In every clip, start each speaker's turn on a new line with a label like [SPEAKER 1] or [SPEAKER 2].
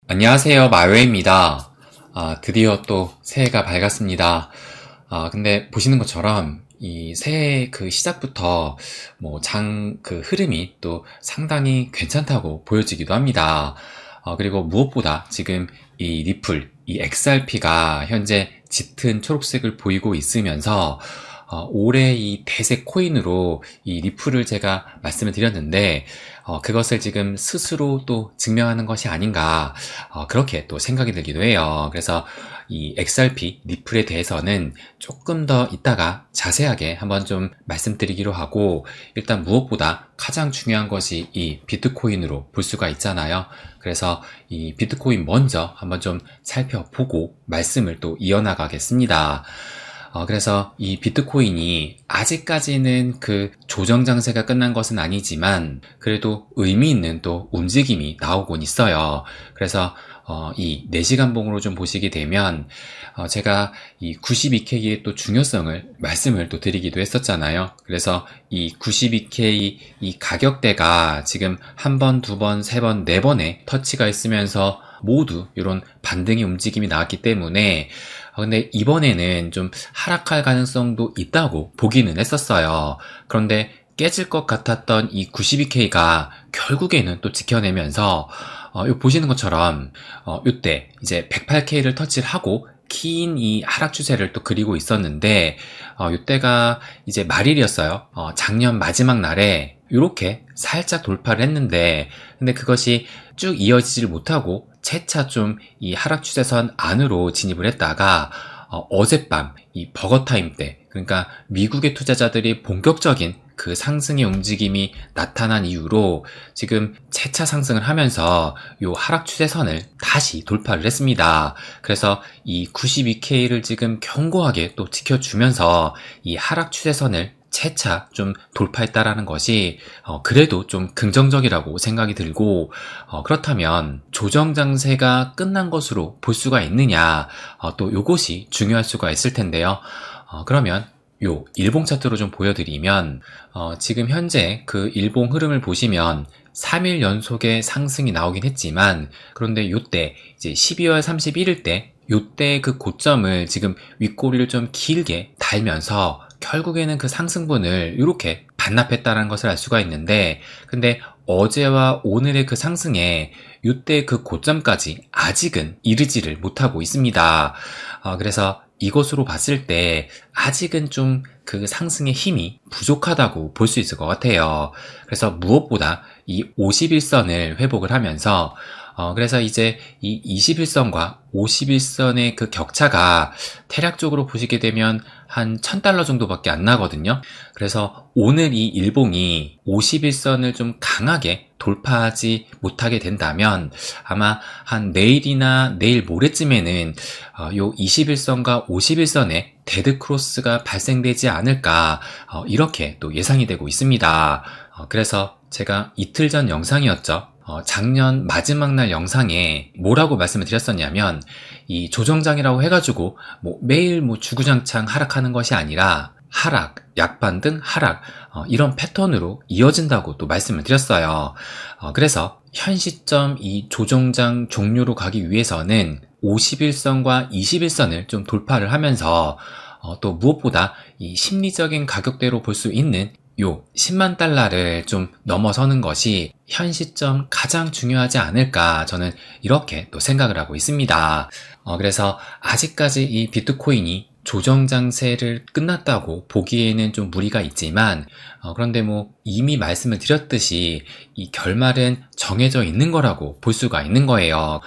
[SPEAKER 1] 안녕하세요. 마요입니다. 드디어 또 새해가 밝았습니다. 근데 보시는 것처럼 이 새해 그 시작부터 그 흐름이 또 상당히 괜찮다고 보여지기도 합니다. 그리고 무엇보다 지금 이 리플, 이 XRP가 현재 짙은 초록색을 보이고 있으면서 올해 이 대세 코인으로 이 리플을 제가 말씀을 드렸는데, 그것을 지금 스스로 또 증명하는 것이 아닌가, 그렇게 또 생각이 들기도 해요. 그래서 이 XRP 리플에 대해서는 조금 더 이따가 자세하게 한번 좀 말씀드리기로 하고, 일단 무엇보다 가장 중요한 것이 이 비트코인으로 볼 수가 있잖아요. 그래서 이 비트코인 먼저 한번 좀 살펴보고 말씀을 또 이어나가겠습니다. 그래서 이 비트코인이 아직까지는 그 조정 장세가 끝난 것은 아니지만 그래도 의미 있는 또 움직임이 나오곤 있어요. 그래서 이 4시간 봉으로 좀 보시게 되면 제가 이 92K의 또 중요성을 말씀을 또 드리기도 했었잖아요. 그래서 이 92K 이 가격대가 지금 한 번, 두 번, 세 번, 네 번의 터치가 있으면서 모두 이런 반등의 움직임이 나왔기 때문에 근데 이번에는 좀 하락할 가능성도 있다고 보기는 했었어요. 그런데 깨질 것 같았던 이 92K가 결국에는 또 지켜내면서 요 보시는 것처럼 요때 이제 108K를 터치를 하고 긴 이 하락 추세를 또 그리고 있었는데 요때가 이제 말일이었어요. 작년 마지막 날에 이렇게 살짝 돌파를 했는데 근데 그것이 쭉 이어지질 못하고 채차 좀 이 하락 추세선 안으로 진입을 했다가 어젯밤 이 버거타임 때 그러니까 미국의 투자자들이 본격적인 그 상승의 움직임이 나타난 이후로 지금 재차 상승을 하면서 요 하락 추세선을 다시 돌파를 했습니다. 그래서 이 92K를 지금 견고하게 또 지켜주면서 이 하락 추세선을 채차 좀 돌파했다라는 것이 그래도 좀 긍정적이라고 생각이 들고 그렇다면 조정 장세가 끝난 것으로 볼 수가 있느냐 또 요것이 중요할 수가 있을 텐데요. 그러면 요 일봉 차트로 좀 보여드리면 지금 현재 그 일봉 흐름을 보시면 3일 연속의 상승이 나오긴 했지만 그런데 요때 이제 12월 31일 때 요때 그 고점을 지금 윗꼬리를 좀 길게 달면서 결국에는 그 상승분을 이렇게 반납했다는 것을 알 수가 있는데 근데 어제와 오늘의 그 상승에 이때 그 고점까지 아직은 이르지를 못하고 있습니다. 그래서 이것으로 봤을 때 아직은 좀 그 상승의 힘이 부족하다고 볼 수 있을 것 같아요. 그래서 무엇보다 이 51선을 회복을 하면서 그래서 이제 이 21선과 51선의 그 격차가 대략적으로 보시게 되면 한 $1,000 정도밖에 안 나거든요. 그래서 오늘 이 일봉이 51선을 좀 강하게 돌파하지 못하게 된다면 아마 한 내일이나 내일 모레쯤에는 요 21선과 51선의 데드크로스가 발생되지 않을까 이렇게 또 예상이 되고 있습니다. 그래서 제가 이틀 전 영상이었죠. 작년 마지막 날 영상에 뭐라고 말씀을 드렸었냐면 이 조정장이라고 해가지고 매일 주구장창 하락하는 것이 아니라 하락, 약반등, 하락 이런 패턴으로 이어진다고 또 말씀을 드렸어요. 그래서 현 시점 이 조정장 종료로 가기 위해서는 51선과 21선을 좀 돌파를 하면서 또 무엇보다 이 심리적인 가격대로 볼 수 있는 요 10만 달러를 좀 넘어서는 것이 현 시점 가장 중요하지 않을까 저는 이렇게 또 생각을 하고 있습니다. 그래서 아직까지 이 비트코인이 조정 장세를 끝났다고 보기에는 좀 무리가 있지만 그런데 이미 말씀을 드렸듯이 이 결말은 정해져 있는 거라고 볼 수가 있는 거예요.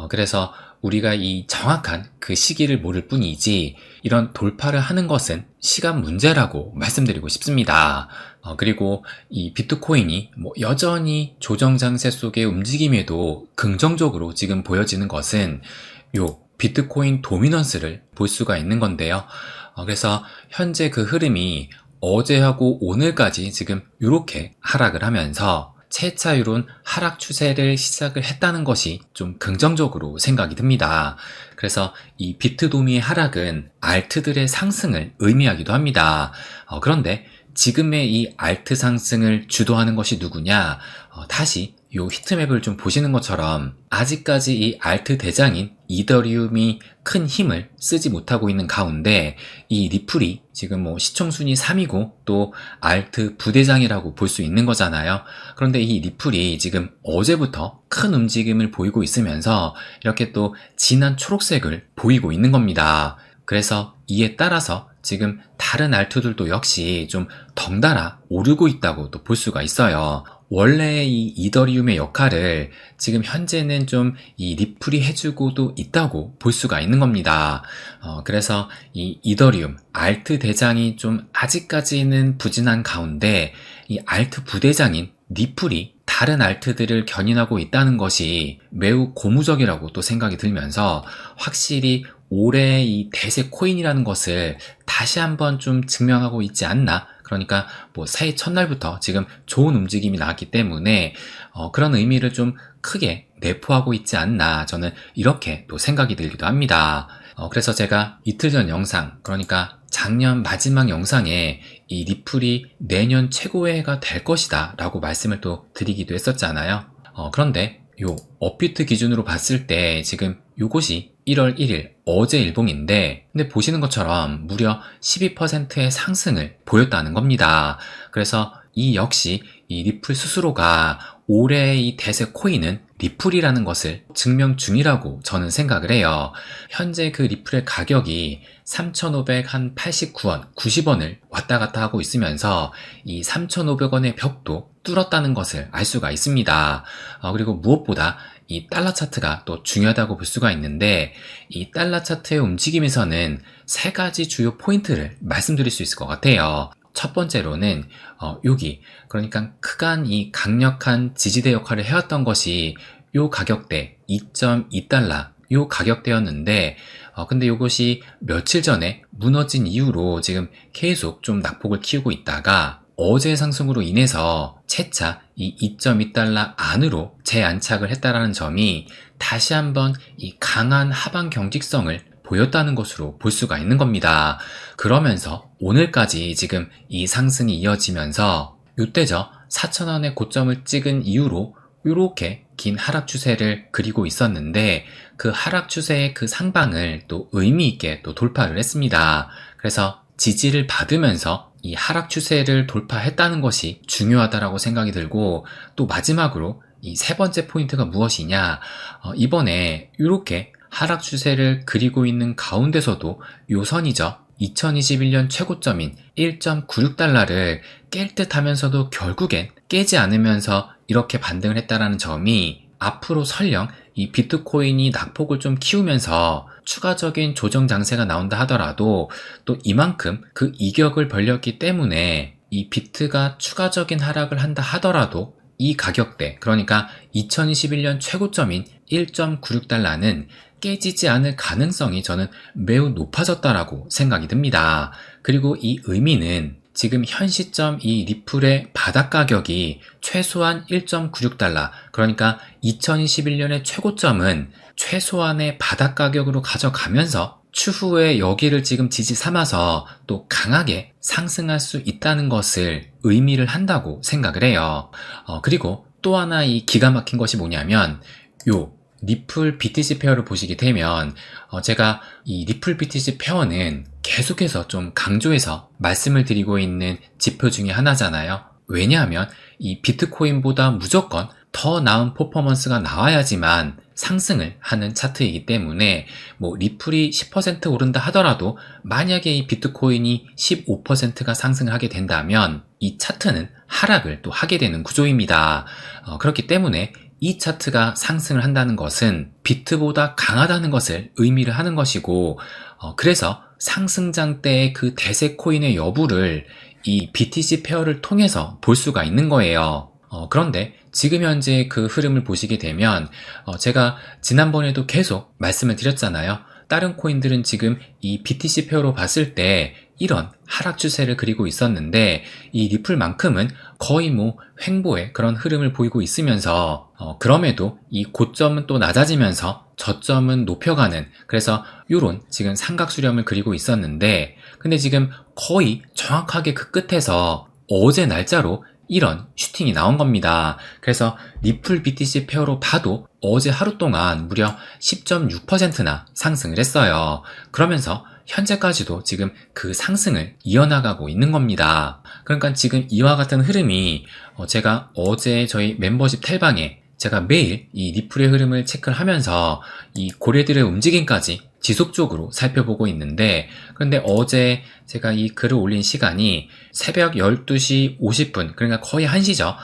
[SPEAKER 1] 그래서 우리가 이 정확한 그 시기를 모를 뿐이지 이런 돌파를 하는 것은 시간 문제라고 말씀드리고 싶습니다. 그리고 이 비트코인이 여전히 조정 장세 속의 움직임에도 긍정적으로 지금 보여지는 것은 요 비트코인 도미넌스를 볼 수가 있는 건데요. 그래서 현재 그 흐름이 어제하고 오늘까지 지금 이렇게 하락을 하면서 채차 이런 하락 추세를 시작을 했다는 것이 좀 긍정적으로 생각이 듭니다. 그래서 이 비트도미의 하락은 알트들의 상승을 의미하기도 합니다. 그런데 지금의 이 알트 상승을 주도하는 것이 누구냐? 다시 요 히트맵을 좀 보시는 것처럼 아직까지 이 알트 대장인 이더리움이 큰 힘을 쓰지 못하고 있는 가운데 이 리플이 지금 뭐 시총순위 3위고 또 알트 부대장이라고 볼 수 있는 거잖아요. 그런데 이 리플이 지금 어제부터 큰 움직임을 보이고 있으면서 이렇게 또 진한 초록색을 보이고 있는 겁니다. 그래서 이에 따라서 지금 다른 알트들도 역시 좀 덩달아 오르고 있다고 또 볼 수가 있어요. 원래 이 이더리움의 역할을 지금 현재는 좀 이 리플이 해주고도 있다고 볼 수가 있는 겁니다. 그래서 이 이더리움, 알트 대장이 좀 아직까지는 부진한 가운데 이 알트 부대장인 리플이 다른 알트들을 견인하고 있다는 것이 매우 고무적이라고 또 생각이 들면서 확실히 올해 이 대세 코인이라는 것을 다시 한번 좀 증명하고 있지 않나. 그러니까 뭐 새해 첫날부터 지금 좋은 움직임이 나왔기 때문에 그런 의미를 좀 크게 내포하고 있지 않나, 저는 이렇게 또 생각이 들기도 합니다. 그래서 제가 이틀 전 영상, 그러니까 작년 마지막 영상에 이 리플이 내년 최고의 해가 될 것이다 라고 말씀을 또 드리기도 했었잖아요. 그런데 요 업비트 기준으로 봤을 때 지금 요것이 1월 1일 어제 일봉인데, 근데 보시는 것처럼 무려 12%의 상승을 보였다는 겁니다. 그래서 이 역시 이 리플 스스로가 올해의 이 대세 코인은 리플이라는 것을 증명 중이라고 저는 생각을 해요. 현재 그 리플의 가격이 3,589원, 90원을 왔다 갔다 하고 있으면서 이 3,500원의 벽도 뚫었다는 것을 알 수가 있습니다. 그리고 무엇보다 이 달러 차트가 또 중요하다고 볼 수가 있는데, 이 달러 차트의 움직임에서는 세 가지 주요 포인트를 말씀드릴 수 있을 것 같아요. 첫 번째로는 여기, 그러니까 크간 이 강력한 지지대 역할을 해왔던 것이 요 가격대 2.2달러 요 가격대였는데, 근데 이것이 며칠 전에 무너진 이후로 지금 계속 좀 낙폭을 키우고 있다가 어제 상승으로 인해서 채차 이 2.2달러 안으로 재안착을 했다라는 점이 다시 한번 이 강한 하방 경직성을 보였다는 것으로 볼 수가 있는 겁니다. 그러면서 오늘까지 지금 이 상승이 이어지면서 요때죠, 4,000원의 고점을 찍은 이후로 이렇게 긴 하락 추세를 그리고 있었는데, 그 하락 추세의 그 상방을 또 의미 있게 또 돌파를 했습니다. 그래서 지지를 받으면서 이 하락 추세를 돌파했다는 것이 중요하다라고 생각이 들고, 또 마지막으로 이 세 번째 포인트가 무엇이냐, 이번에 이렇게 하락 추세를 그리고 있는 가운데서도 요 선이죠, 2021년 최고점인 1.96달러를 깰 듯 하면서도 결국엔 깨지 않으면서 이렇게 반등을 했다라는 점이 앞으로 설령 이 비트코인이 낙폭을 좀 키우면서 추가적인 조정 장세가 나온다 하더라도 또 이만큼 그 이격을 벌렸기 때문에 이 비트가 추가적인 하락을 한다 하더라도 이 가격대, 그러니까 2021년 최고점인 1.96달러는 깨지지 않을 가능성이 저는 매우 높아졌다라고 생각이 듭니다. 그리고 이 의미는 지금 현 시점 이 리플의 바닥 가격이 최소한 1.96달러, 그러니까 2021년의 최고점은 최소한의 바닥 가격으로 가져가면서 추후에 여기를 지금 지지 삼아서 또 강하게 상승할 수 있다는 것을 의미를 한다고 생각을 해요. 그리고 또 하나 이 기가 막힌 것이 뭐냐면, 요 리플 BTC 페어를 보시게 되면 제가 이 리플 BTC 페어는 계속해서 좀 강조해서 말씀을 드리고 있는 지표 중에 하나잖아요. 왜냐하면 이 비트코인보다 무조건 더 나은 퍼포먼스가 나와야지만 상승을 하는 차트이기 때문에, 뭐 리플이 10% 오른다 하더라도 만약에 이 비트코인이 15%가 상승을 하게 된다면 이 차트는 하락을 또 하게 되는 구조입니다. 그렇기 때문에 이 차트가 상승을 한다는 것은 비트보다 강하다는 것을 의미를 하는 것이고, 그래서 상승장 때의 그 대세 코인의 여부를 이 BTC 페어를 통해서 볼 수가 있는 거예요. 그런데 지금 현재 그 흐름을 보시게 되면 제가 지난번에도 계속 말씀을 드렸잖아요. 다른 코인들은 지금 이 BTC 페어로 봤을 때 이런 하락 추세를 그리고 있었는데, 이 리플만큼은 거의 뭐 횡보의 그런 흐름을 보이고 있으면서 그럼에도 이 고점은 또 낮아지면서 저점은 높여가는, 그래서 요런 지금 삼각수렴을 그리고 있었는데, 근데 지금 거의 정확하게 그 끝에서 어제 날짜로 이런 슈팅이 나온 겁니다. 그래서 리플 BTC 페어로 봐도 어제 하루 동안 무려 10.6%나 상승을 했어요. 그러면서 현재까지도 지금 그 상승을 이어나가고 있는 겁니다. 그러니까 지금 이와 같은 흐름이 제가 어제 저희 멤버십 텔방에 제가 매일 이 리플의 흐름을 체크를 하면서 이 고래들의 움직임까지 지속적으로 살펴보고 있는데, 그런데 어제 제가 이 글을 올린 시간이 새벽 12시 50분, 그러니까 거의 1시죠.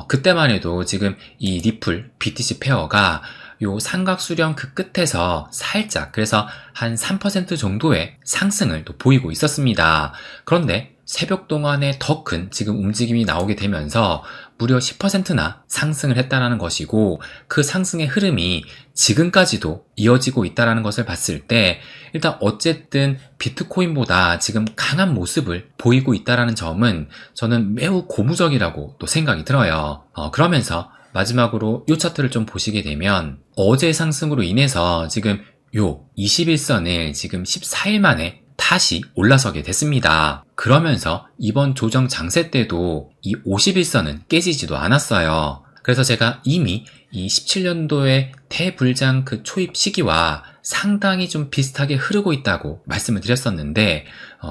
[SPEAKER 1] 그때만 해도 지금 이 리플 BTC 페어가 요 삼각수렴 그 끝에서 살짝, 그래서 한 3% 정도의 상승을 또 보이고 있었습니다. 그런데 새벽 동안에 더 큰 지금 움직임이 나오게 되면서 무려 10%나 상승을 했다라는 것이고, 그 상승의 흐름이 지금까지도 이어지고 있다라는 것을 봤을 때 일단 어쨌든 비트코인보다 지금 강한 모습을 보이고 있다라는 점은 저는 매우 고무적이라고 또 생각이 들어요. 그러면서 마지막으로 이 차트를 좀 보시게 되면 어제 상승으로 인해서 지금 요 21선을 지금 14일 만에 다시 올라서게 됐습니다. 그러면서 이번 조정 장세 때도 이 51선은 깨지지도 않았어요. 그래서 제가 이미 이 17년도의 대불장 그 초입 시기와 상당히 좀 비슷하게 흐르고 있다고 말씀을 드렸었는데,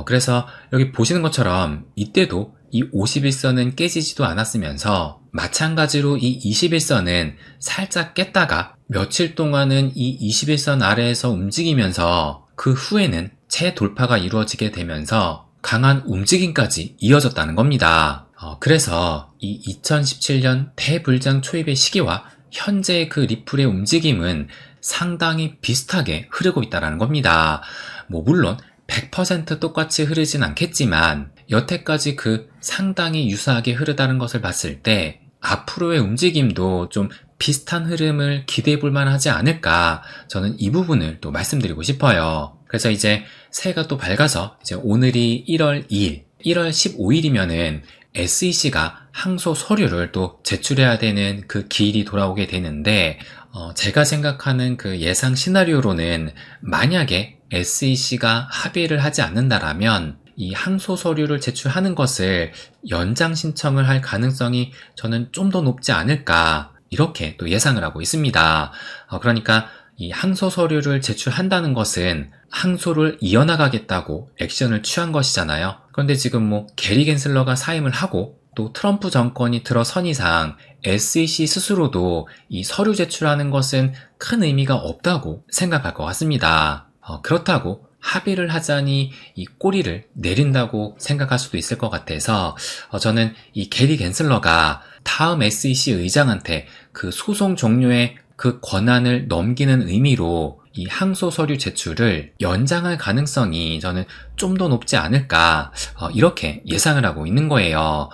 [SPEAKER 1] 그래서 여기 보시는 것처럼 이때도 이 51선은 깨지지도 않았으면서 마찬가지로 이 21선은 살짝 깼다가 며칠 동안은 이 21선 아래에서 움직이면서 그 후에는 재돌파가 이루어지게 되면서 강한 움직임까지 이어졌다는 겁니다. 그래서 이 2017년 대불장 초입의 시기와 현재의 그 리플의 움직임은 상당히 비슷하게 흐르고 있다는 겁니다. 물론 100% 똑같이 흐르진 않겠지만 여태까지 그 상당히 유사하게 흐르다는 것을 봤을 때 앞으로의 움직임도 좀 비슷한 흐름을 기대해 볼 만하지 않을까, 저는 이 부분을 또 말씀드리고 싶어요. 그래서 이제 새해가 또 밝아서 이제 오늘이 1월 2일, 1월 15일이면은 SEC가 항소 서류를 또 제출해야 되는 그 기일이 돌아오게 되는데, 제가 생각하는 그 예상 시나리오로는 만약에 SEC가 합의를 하지 않는다라면 이 항소 서류를 제출하는 것을 연장 신청을 할 가능성이 저는 좀 더 높지 않을까, 이렇게 또 예상을 하고 있습니다. 그러니까 이 항소 서류를 제출한다는 것은 항소를 이어나가겠다고 액션을 취한 것이잖아요. 그런데 지금 게리 갠슬러가 사임을 하고 또 트럼프 정권이 들어선 이상 SEC 스스로도 이 서류 제출하는 것은 큰 의미가 없다고 생각할 것 같습니다. 그렇다고 합의를 하자니 이 꼬리를 내린다고 생각할 수도 있을 것 같아서 저는 이 게리 갠슬러가 다음 SEC 의장한테 그 소송 종료의 그 권한을 넘기는 의미로 이 항소 서류 제출을 연장할 가능성이 저는 좀 더 높지 않을까, 이렇게 예상을 하고 있는 거예요.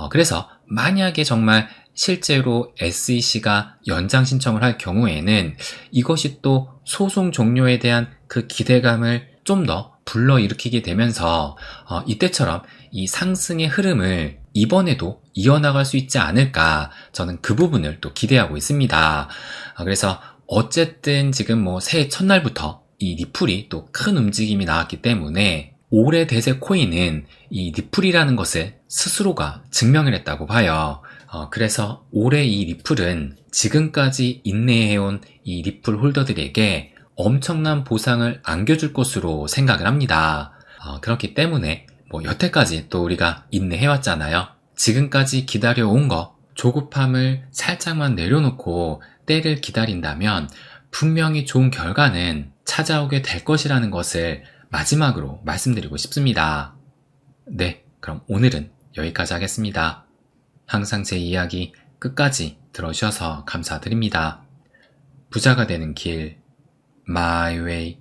[SPEAKER 1] 그래서 만약에 정말 실제로 SEC가 연장 신청을 할 경우에는 이것이 또 소송 종료에 대한 그 기대감을 좀 더 불러일으키게 되면서 이때처럼 이 상승의 흐름을 이번에도 이어나갈 수 있지 않을까, 저는 그 부분을 또 기대하고 있습니다. 그래서 어쨌든 지금 새해 첫날부터 이 리플이 또 큰 움직임이 나왔기 때문에 올해 대세 코인은 이 리플이라는 것을 스스로가 증명을 했다고 봐요. 그래서 올해 이 리플은 지금까지 인내해온 이 리플 홀더들에게 엄청난 보상을 안겨줄 것으로 생각을 합니다. 그렇기 때문에 여태까지 또 우리가 인내해왔잖아요. 지금까지 기다려온 거 조급함을 살짝만 내려놓고 때를 기다린다면 분명히 좋은 결과는 찾아오게 될 것이라는 것을 마지막으로 말씀드리고 싶습니다. 네, 그럼 오늘은 여기까지 하겠습니다. 항상 제 이야기 끝까지 들어주셔서 감사드립니다. 부자가 되는 길, My Way.